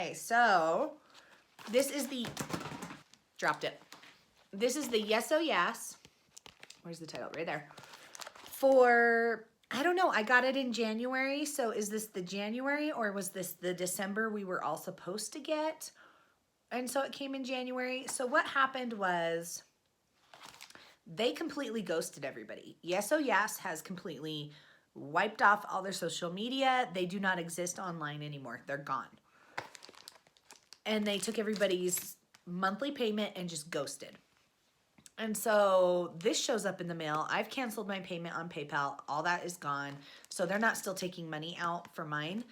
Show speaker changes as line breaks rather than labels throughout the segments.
Okay, so this is the, dropped it. This is the Yes Oh Yas. Where's the title? Right there. For, I don't know, I got it in January. So is this the January or was this the December we were all supposed to get? And so it came in January. So what happened was they completely ghosted everybody. Yes Oh Yas has completely wiped off all their social media. They do not exist online anymore. They're gone. And they took everybody's monthly payment and just ghosted. And so this shows up in the mail. I've canceled my payment on PayPal. All that is gone. So they're not still taking money out for mine.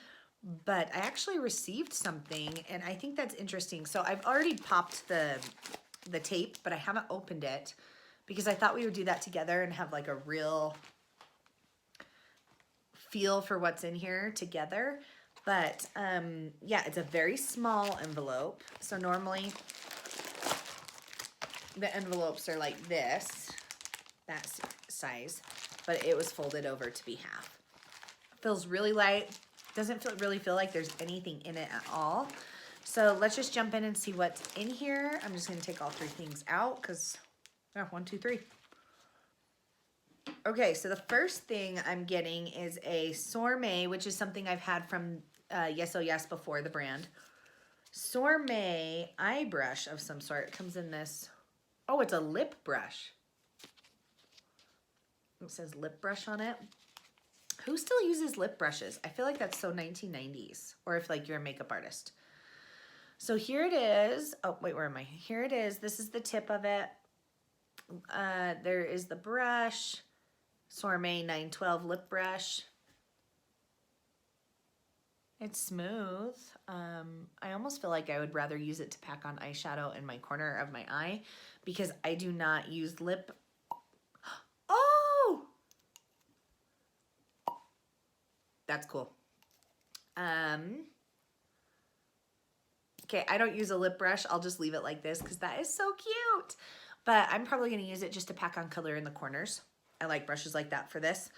But I actually received something, and I think that's interesting. So I've already popped the tape, but I haven't opened it because I thought we would do that together and have like a real feel for what's in here together. But yeah, it's a very small envelope. So normally the envelopes are like this, that size, but it was folded over to be half. Feels really light. Doesn't really feel like there's anything in it at all. So let's just jump in and see what's in here. I'm just gonna take all three things out because, yeah, 1, 2, 3. Okay, so the first thing I'm getting is a Sorbet, which is something I've had from Yes Oh Yes before, the brand. Sorbet eye brush of some sort. It comes in this, oh, it's a lip brush. It says lip brush on it. Who still uses lip brushes? I feel like that's so 1990s, or if like you're a makeup artist. So here it is. Oh, wait, where am I? Here it is. This is the tip of it. There is the brush. Sorbet 912 lip brush. It's smooth. I almost feel like I would rather use it to pack on eyeshadow in my corner of my eye because I do not use lip. Oh! That's cool. Okay, I don't use a lip brush. I'll just leave it like this because that is so cute. But I'm probably going to use it just to pack on color in the corners. I like brushes like that for this.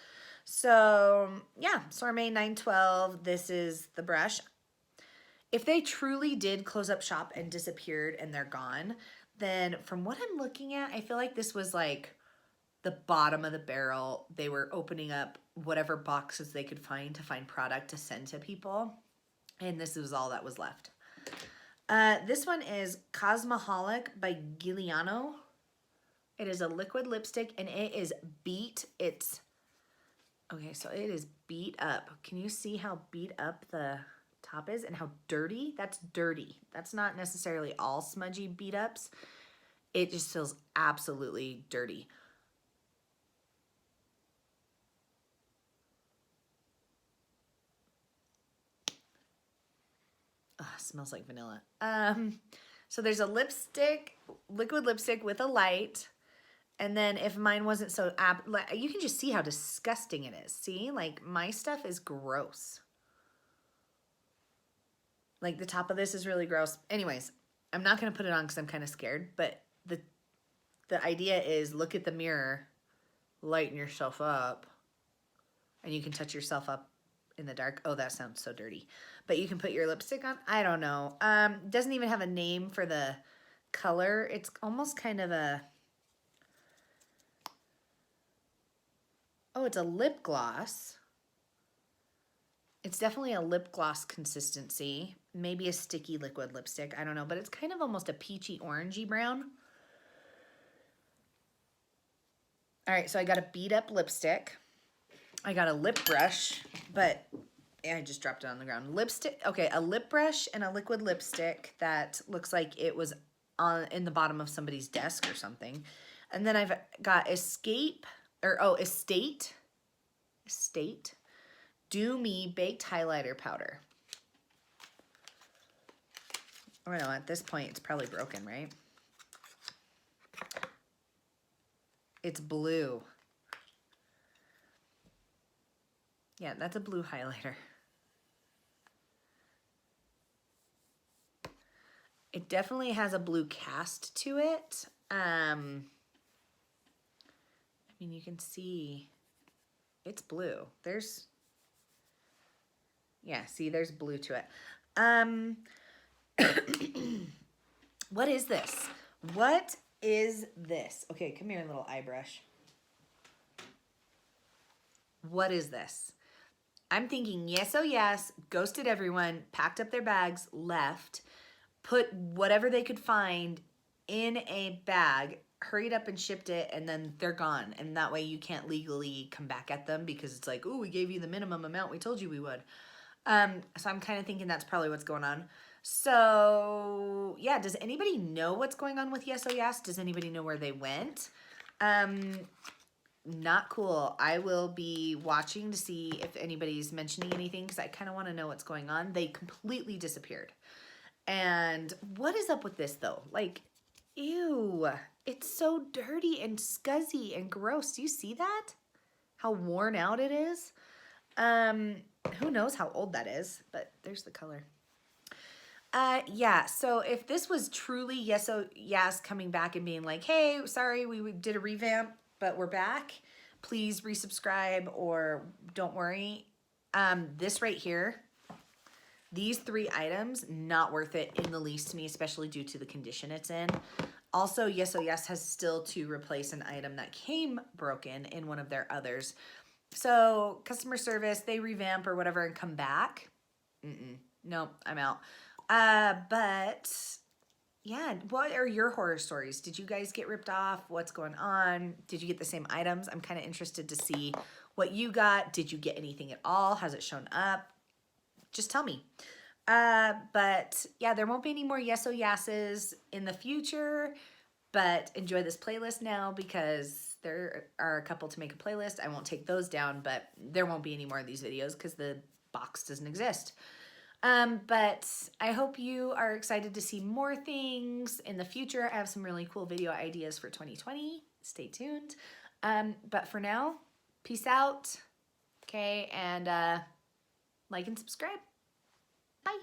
So yeah, Sorbet 912. This is the brush. If they truly did close up shop and disappeared and they're gone, then from what I'm looking at, I feel like this was like the bottom of the barrel. They were opening up whatever boxes they could find to find product to send to people. And this was all that was left. This one is Cosmoholic by Giuliano. It is a liquid lipstick and it is beat. Okay, so it is beat up. Can you see how beat up the top is and how dirty? That's dirty. That's not necessarily all smudgy beat ups. It just feels absolutely dirty. Oh, smells like vanilla. So there's a lipstick, liquid lipstick with a light. And then if mine wasn't so, you can just see how disgusting it is. See, like my stuff is gross. Like the top of this is really gross. Anyways, I'm not going to put it on because I'm kind of scared. But the idea is look at the mirror, lighten yourself up, and you can touch yourself up in the dark. Oh, that sounds so dirty. But you can put your lipstick on. I don't know. Doesn't even have a name for the color. It's almost kind of a, oh, it's a lip gloss. It's definitely a lip gloss consistency. Maybe a sticky liquid lipstick. I don't know. But it's kind of almost a peachy orangey brown. All right, so I got a beat up lipstick. I got a lip brush, but I just dropped it on the ground. Lipstick, okay, a lip brush and a liquid lipstick that looks like it was in the bottom of somebody's desk or something. And then I've got Estate Do Me Baked Highlighter Powder. I don't know, at this point it's probably broken, right? It's blue. Yeah, that's a blue highlighter. It definitely has a blue cast to it. I mean, you can see it's blue. Yeah, see, there's blue to it. What is this? What is this? Okay, come here, little eye brush. What is this? I'm thinking Yes Oh Yas ghosted everyone, packed up their bags, left, put whatever they could find in a bag, hurried up and shipped it, and then they're gone. And that way you can't legally come back at them because it's like, oh, we gave you the minimum amount we told you we would. So I'm kind of thinking that's probably what's going on. So yeah, does anybody know what's going on with Yes Oh Yas? Does anybody know where they went? Not cool. I will be watching to see if anybody's mentioning anything because I kind of want to know what's going on. They completely disappeared. And what is up with this though? Like, ew, it's so dirty and scuzzy and gross. Do you see that? How worn out it is? Who knows how old that is, but there's the color. Yeah, so if this was truly Yes Oh Yas coming back and being like, hey, sorry, we did a revamp, but we're back. Please resubscribe or don't worry. This right here, these 3 items, not worth it in the least to me, especially due to the condition it's in. Also, Yes Oh Yes has still to replace an item that came broken in one of their others. So customer service, they revamp or whatever and come back. Nope, I'm out. But yeah, what are your horror stories? Did you guys get ripped off? What's going on? Did you get the same items? I'm kind of interested to see what you got. Did you get anything at all? Has it shown up? Just tell me. But yeah, there won't be any more Yes Oh Yases in the future, but enjoy this playlist now because there are a couple to make a playlist. I won't take those down, but there won't be any more of these videos because the box doesn't exist. But I hope you are excited to see more things in the future. I have some really cool video ideas for 2020. Stay tuned. But for now, peace out. Okay, and like and subscribe. Bye.